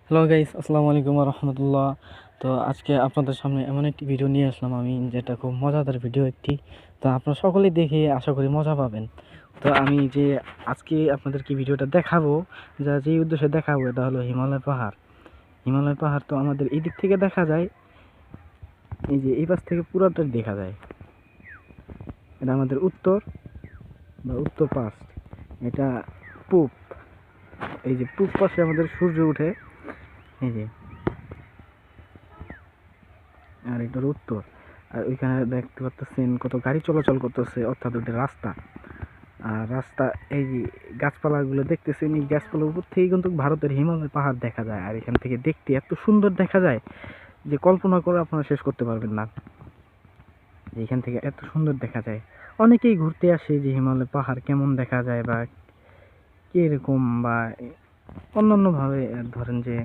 Hello guys, আসসালামু আলাইকুম রহমতুল্লাহ। তো আজকে আপনাদের সামনে এমন একটি ভিডিও নিয়ে আসলাম আমি, যেটা খুব মজাদার ভিডিও একটি। তো আপনারা সকলেই দেখে আশা করি মজা পাবেন। তো আমি যে আজকে আপনাদেরকে ভিডিওটা দেখাবো, যা যে উদ্দেশ্যে দেখাবো, এটা হলো হিমালয় পাহাড়। হিমালয় পাহাড় তো আমাদের এই দিক থেকে দেখা যায়, এই যে এই পাশ থেকে পুরাটাই দেখা যায়। এটা আমাদের উত্তর বা উত্তর পাশ, এটা পূব। এই যে পূব পাশে আমাদের সূর্য ওঠে, এই যে, আর এটার উত্তর। আর ওইখানে দেখতে পাচ্ছেন কত গাড়ি চলাচল করতেছে, অর্থাৎ ওটা রাস্তা। আর রাস্তা, এই যে গাছপালাগুলো দেখতেছেন, এই গাছপালার উপর থেকে কিন্তু ভারতের হিমালয় পাহাড় দেখা যায়। আর এখান থেকে দেখতে এত সুন্দর দেখা যায় যে কল্পনা করে আপনারা শেষ করতে পারবেন না, যে এখান থেকে এত সুন্দর দেখা যায়। অনেকেই ঘুরতে আসে যে হিমালয় পাহাড় কেমন দেখা যায় বা কিরকম, বা অন্যান্য ভাবে ধরেন যে